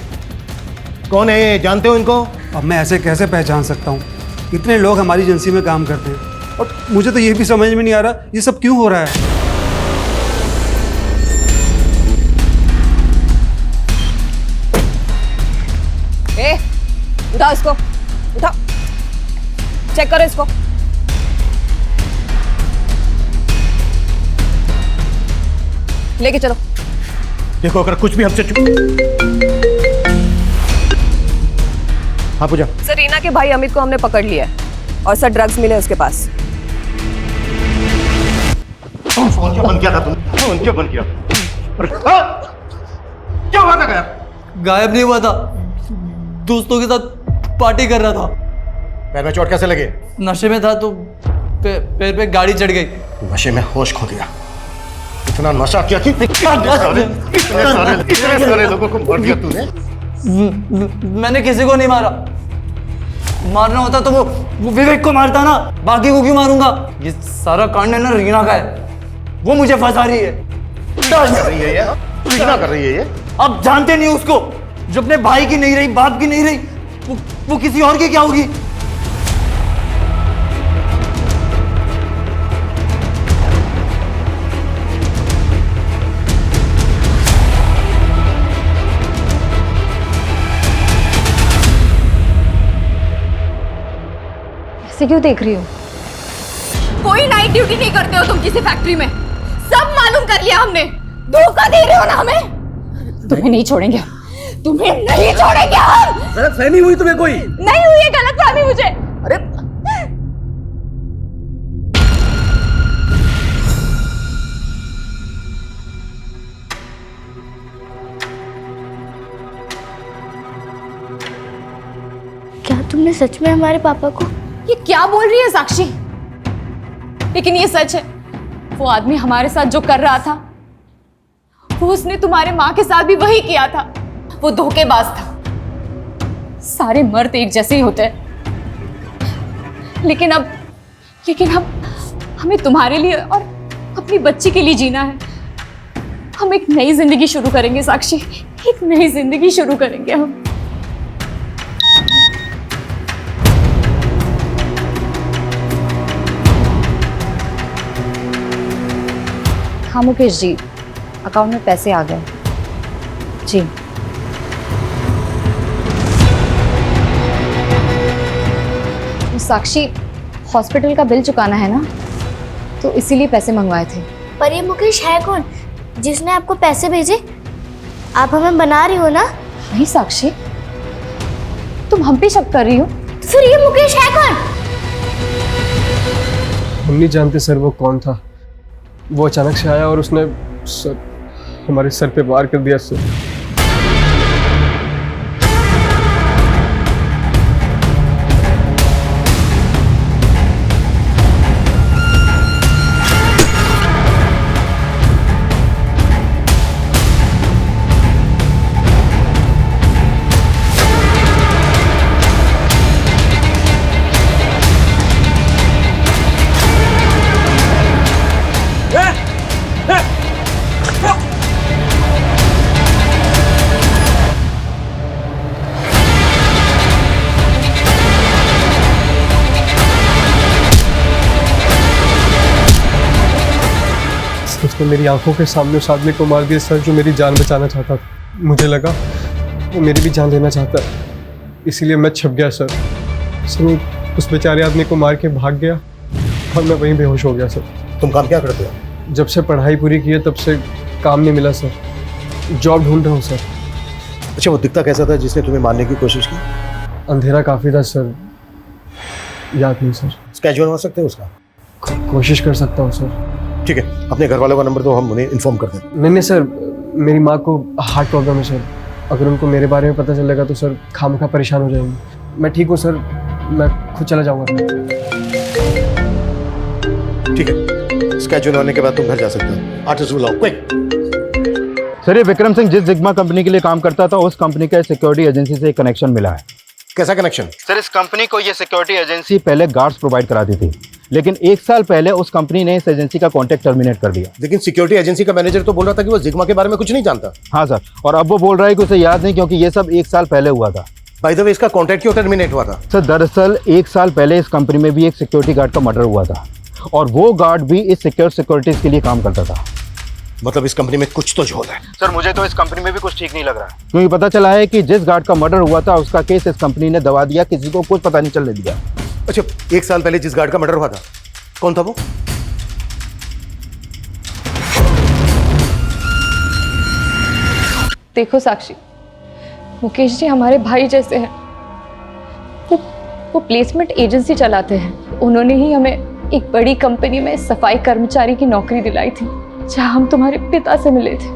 Speaker 7: कौन है ये, जानते हो इनको?
Speaker 11: अब मैं ऐसे कैसे पहचान सकता हूँ, इतने लोग हमारी एजेंसी में काम करते हैं, और मुझे तो ये भी समझ में नहीं आ रहा ये सब क्यों हो रहा है।
Speaker 9: उठाओ इसको, उठाओ, चेक करो इसको। लेके चलो।
Speaker 7: देखो अगर कुछ भी हमसे हाँ पूजा।
Speaker 9: सर रीना के भाई अमित को हमने पकड़ लिया है, और सर ड्रग्स मिले उसके पास।
Speaker 7: फोन क्यों बंद किया था तुमने? फोन क्यों बंद किया? क्या हुआ था गायब?
Speaker 1: गायब नहीं हुआ था, दोस्तों के साथ पार्टी कर रहा था।
Speaker 7: पैर में चोट कैसे लगे?
Speaker 1: नशे में था तो पैर पे गाड़ी चढ़ गई।
Speaker 7: नशे में होश खो दिया। इतना नशा किया कि इतने सारे लोगों को मार दिया तूने।
Speaker 1: मैंने किसी को नहीं मारा, मारना होता तो वो विवेक को मारता ना, बाकी को क्यों मारूंगा? ये सारा कांड है ना रीना का है, वो मुझे फंसा रही है।
Speaker 7: कर रही है ये? रीना कर रही है ये?
Speaker 1: अब जानते नहीं उसको, जो अपने भाई की नहीं रही, बाप की नहीं रही, वो किसी और की क्या होगी?
Speaker 6: ऐसे क्यों देख रही हो?
Speaker 2: कोई नाइट ड्यूटी नहीं करते हो तुम किसी फैक्ट्री में, सब मालूम कर लिया हमने। धोखा दे रहे हो ना हमें।
Speaker 6: तुम्हें नहीं छोड़ेंगे,
Speaker 2: तुम्हें नहीं छोड़ेंगे हम।
Speaker 1: गलतफहमी हुई तुम्हें कोई?
Speaker 2: नहीं हुई है गलतफहमी मुझे।
Speaker 1: अरे
Speaker 2: क्या तुमने सच में हमारे पापा को?
Speaker 6: ये क्या बोल रही है साक्षी? लेकिन ये सच है, वो आदमी हमारे साथ जो कर रहा था वो उसने तुम्हारे माँ के साथ भी वही किया था। वो धोखेबाज था। सारे मर्द एक जैसे ही होते हैं, लेकिन अब हमें तुम्हारे लिए और अपनी बच्ची के लिए जीना है। हम एक नई जिंदगी शुरू करेंगे साक्षी, एक नई जिंदगी शुरू करेंगे हम। हाँ मुकेश जी, अकाउंट में पैसे आ गए जी। साक्षी, हॉस्पिटल का बिल चुकाना है ना, तो इसीलिए पैसे मंगवाए थे।
Speaker 2: पर ये मुकेश है कौन जिसने आपको पैसे भेजे? आप हमें बना रही हो ना?
Speaker 6: नहीं साक्षी, तुम हम पे शक कर रही हो।
Speaker 2: तो फिर ये मुकेश है कौन?
Speaker 14: हम नहीं जानते सर वो कौन था। वो अचानक से आया और उसने हमारे सर पे वार कर दिया सर। उसने मेरी आंखों के सामने उस आदमी को मार दिया सर, जो मेरी जान बचाना चाहता था। मुझे लगा वो मेरी भी जान लेना चाहता है, इसीलिए मैं छप गया सर। वो उस बेचारे आदमी को मार के भाग गया और मैं वहीं बेहोश हो गया सर।
Speaker 7: तुम काम क्या करते हो?
Speaker 14: जब से पढ़ाई पूरी की है तब से काम नहीं मिला सर, जॉब ढूंढ रहा हूँ सर।
Speaker 7: अच्छा, वो दिखता कैसा था जिसने तुम्हें मारने की कोशिश की?
Speaker 14: अंधेरा काफ़ी था सर, याद नहीं सर।
Speaker 7: स्केड्यूल हो सकते हैं उसका?
Speaker 14: कोशिश कर सकता हूँ सर।
Speaker 7: ठीक है, अपने घर वालों का नंबर दो, हम उन्हें इन्फॉर्म कर दें।
Speaker 14: नहीं सर, मेरी माँ को हार्ट प्रॉब्लम है सर। अगर उनको मेरे बारे में पता चलेगा तो सर खामखा परेशान हो जाएंगे। मैं ठीक हूँ सर, मैं खुद चला जाऊँगा।
Speaker 7: ठीक है, स्केड्यूल होने के बाद तुम घर जा सकते हो। आर्टिस्ट बुलाओ, क्विक।
Speaker 8: सर, ये विक्रम सिंह जिस जिग्मा कंपनी के लिए काम करता था, उस कंपनी का सिक्योरिटी एजेंसी से एक कनेक्शन मिला है।
Speaker 7: कैसा कनेक्शन?
Speaker 8: सर, इस कंपनी को ये सिक्योरिटी एजेंसी पहले गार्ड्स प्रोवाइड कराती थी, लेकिन 1 साल पहले उस कंपनी ने इस एजेंसी का कॉन्ट्रैक्ट टर्मिनेट कर दिया।
Speaker 7: लेकिन सिक्योरिटी एजेंसी का मैनेजर तो बोल रहा था कि वो जिग्मा के बारे में कुछ नहीं जानता।
Speaker 8: हाँ सर, और अब वो बोल रहा है कि उसे याद नहीं, क्योंकि ये सब 1 साल पहले हुआ था।
Speaker 7: बाय द वे, इसका कॉन्ट्रैक्ट क्यों टर्मिनेट हुआ था?
Speaker 8: सर, दरअसल 1 साल पहले इस कंपनी में भी एक सिक्योरिटी गार्ड का मर्डर हुआ था, और वो गार्ड भी इस सिक्योरिटीज के लिए काम करता था।
Speaker 7: मतलब इस कंपनी में कुछ तो झोल है।
Speaker 8: सर, मुझे तो इस कंपनी में भी कुछ ठीक नहीं लग रहा है, क्योंकि पता चला है कि जिस गार्ड का मर्डर हुआ था उसका केस इस कंपनी ने दबा दिया, किसी को कुछ पता नहीं चलने दिया।
Speaker 7: अच्छा, 1 साल पहले जिस गार्ड का मर्डर हुआ था, कौन था वो?
Speaker 6: देखो साक्षी, मुकेश जी हमारे भाई जैसे हैं। वो प्लेसमेंट एजेंसी चलाते हैं। उन्होंने ही हमें एक बड़ी कंपनी में सफाई कर्मचारी की नौकरी दिलाई थी, जहां हम तुम्हारे पिता से मिले थे।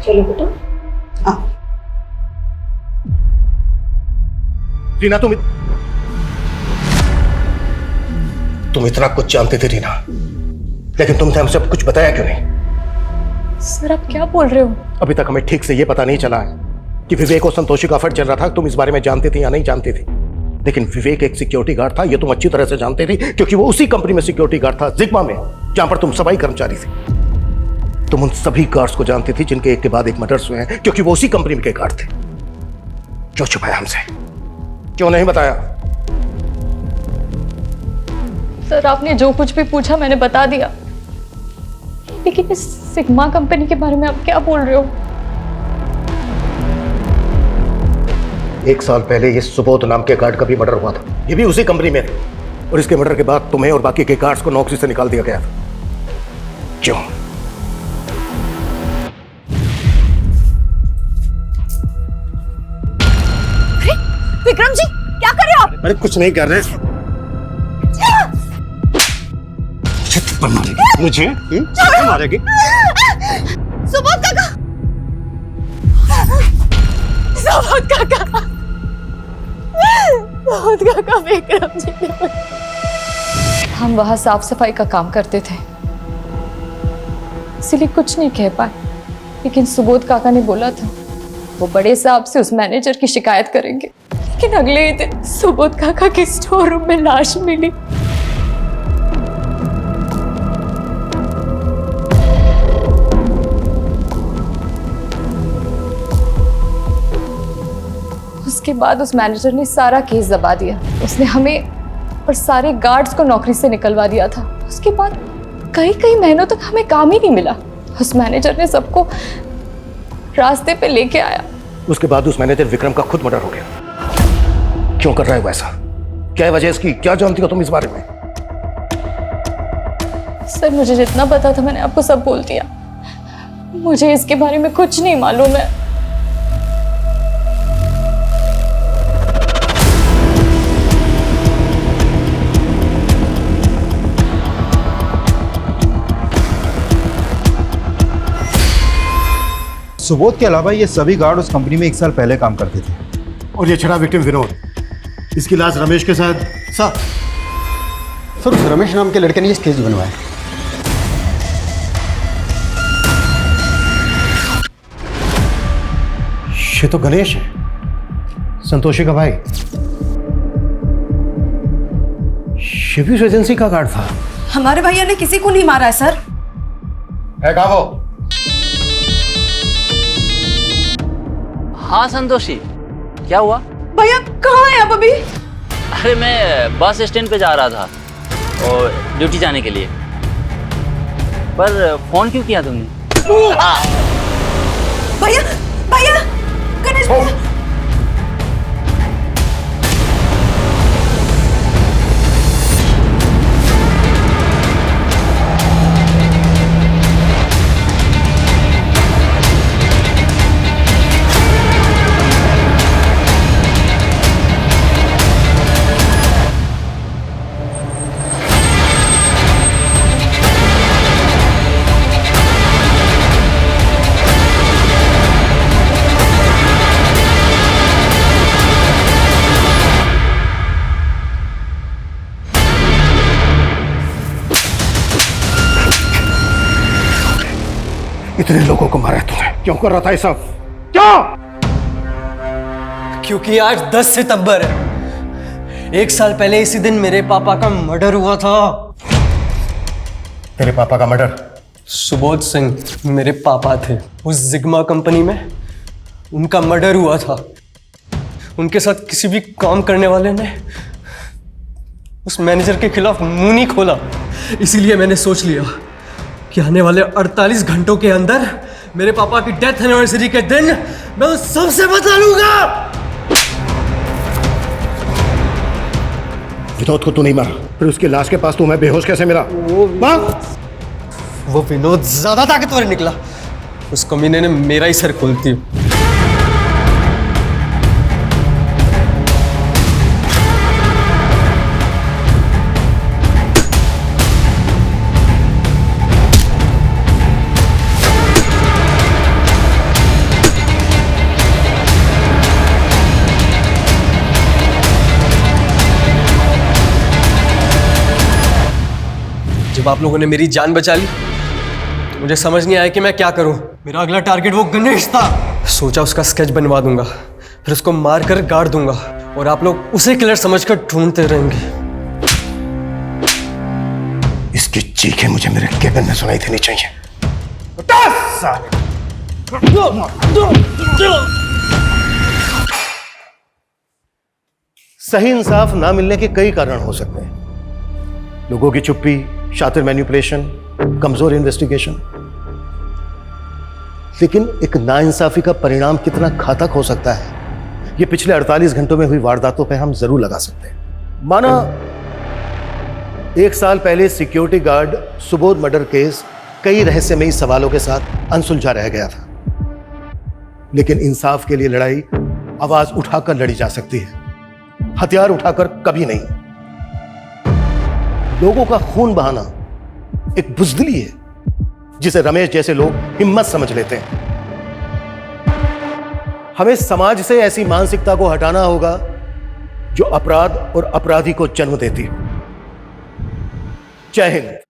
Speaker 10: चलो बेटा,
Speaker 7: रीना, तुम इतना कुछ जानते थे रीना, लेकिन तुमने हमसे कुछ बताया क्यों नहीं?
Speaker 6: सर, आप क्या बोल रहे हो?
Speaker 7: अभी तक हमें ठीक से ये पता नहीं चला है कि विवेक और संतोषी का अफेयर चल रहा था। तुम इस बारे में जानते थे या नहीं जानते थे? लेकिन विवेक एक सिक्योरिटी गार्ड था, ये तुम अच्छी तरह से जानते थे, क्योंकि वो उसी कंपनी में सिक्योरिटी गार्ड था, जिग्मा में, जहां पर तुम सफाई कर्मचारी थे। तुम उन सभी गार्ड्स को जानते थे जिनके एक के बाद एक मर्डर्स हुए हैं, क्योंकि वो उसी कंपनी के गार्ड थे। क्यों छुपाया हमसे? क्यों नहीं बताया?
Speaker 6: सर, आपने जो कुछ भी पूछा मैंने बता दिया, लेकिन इस सिग्मा कंपनी के बारे में आप क्या बोल रहे हो?
Speaker 7: 1 साल पहले ये सुबोध नाम के गार्ड का भी मर्डर हुआ था, ये भी उसी कंपनी में था, और इसके मर्डर के बाद तुम्हें और बाकी के गार्ड्स को नौकरी से निकाल दिया गया था। क्यों?
Speaker 9: विक्रम जी, क्या कर रहे हो आप?
Speaker 7: अरे कुछ नहीं कर रहे। मुझे मुझे मारेगी?
Speaker 4: सुबोध काका, सुबोध काका, सुबोध काका, विक्रम जी ने।
Speaker 6: हम वहाँ साफ सफाई का काम करते थे, इसलिए कुछ नहीं कह पाए। लेकिन सुबोध काका ने बोला था वो बड़े साहब से उस मैनेजर की शिकायत करेंगे। लेकिन अगले ही दिन सुबोध काका के स्टोर रूम में लाश मिली। उसके बाद उस मैनेजर ने सारा केस दबा दिया। उसने हमें और सारे गार्ड्स को नौकरी से निकलवा दिया था। उसके बाद कई महीनों तक हमें काम ही नहीं मिला। उस मैनेजर ने सबको रास्ते पे लेके आया।
Speaker 7: उसके बाद उस मैनेजर विक्रम का खुद मर्डर हो गया। क्यों कर रहा है वो ऐसा? क्या है वजह इसकी? क्या जानती हो तुम इस बारे में?
Speaker 6: सर, मुझे जितना पता था मैंने आपको सब बोल दिया। मुझे इसके बारे में कुछ नहीं मालूम है।
Speaker 8: सुबोध के अलावा ये सभी गार्ड उस कंपनी में 1 साल पहले काम करते थे।
Speaker 7: और ये छड़ा विक्टिम विनोद, इसकी लाश रमेश के साथ।
Speaker 5: सर, उस रमेश नाम के लड़के ने ये स्केच बनवाया।
Speaker 7: ये तो गणेश है, संतोषी का भाई। ये भी उस एजेंसी का गार्ड था।
Speaker 4: हमारे भैया ने किसी को नहीं मारा है सर।
Speaker 7: है कहाँ वो?
Speaker 13: हाँ संतोषी, क्या हुआ?
Speaker 4: भैया कहाँ है आप अभी?
Speaker 13: अरे मैं बस स्टैंड पे जा रहा था और ड्यूटी जाने के लिए। पर फोन क्यों किया तुमने?
Speaker 4: भैया, भैया, गणेश भैया।
Speaker 7: इतने लोगों को मारा तूने, क्यों कर रहा था ये सब? क्यों?
Speaker 1: क्योंकि आज 10 सितंबर है। 1 साल पहले इसी दिन मेरे पापा का मर्डर हुआ था।
Speaker 7: तेरे पापा का मर्डर?
Speaker 14: सुबोध सिंह मेरे पापा थे। उस जिग्मा कंपनी में उनका मर्डर हुआ था। उनके साथ किसी भी काम करने वाले ने उस मैनेजर के खिलाफ मुंह नहीं खोला। इसीलिए मैंने सोच लिया कि आने वाले 48 घंटों के अंदर मेरे पापा की डेथ एनिवर्सरी के दिन मैं उस सबसे बचा लूंगा।
Speaker 7: विनोद को तू नहीं मारा, फिर उसकी लाश के पास तू मैं बेहोश कैसे मिला?
Speaker 14: वो विनोद ज्यादा ताकतवर निकला। उस कमीने ने मेरा ही सर खोल दिया। जब आप लोगों ने मेरी जान बचा ली तो मुझे समझ नहीं आया कि मैं क्या करूं। मेरा अगला टारगेट वो गणेश था। सोचा उसका स्केच बनवा दूंगा, फिर उसको मार कर गाड़ दूंगा और आप लोग उसे किलर समझकर ढूंढते रहेंगे।
Speaker 7: इसकी चीखें मुझे मेरे केबिन में सुनाई देनी चाहिए। सही इंसाफ ना मिलने के कई कारण हो सकते हैं। लोगों की चुप्पी, शातिर मैनिपुलेशन, कमजोर इन्वेस्टिगेशन। लेकिन एक नाइंसाफी का परिणाम कितना घातक हो सकता है, ये पिछले 48 घंटों में हुई वारदातों पे हम जरूर लगा सकते हैं। माना 1 साल पहले security guard Subodh murder case कई रहस्यमयी सवालों के साथ अनसुलझा रह गया था, लेकिन इंसाफ के लिए लड़ाई आवाज उठाकर लड़ी जा सकती है, हथियार उठाकर कभी नहीं। लोगों का खून बहाना एक बुजदिली है जिसे रमेश जैसे लोग हिम्मत समझ लेते हैं। हमें समाज से ऐसी मानसिकता को हटाना होगा जो अपराध और अपराधी को जन्म देती है। जय हिंद।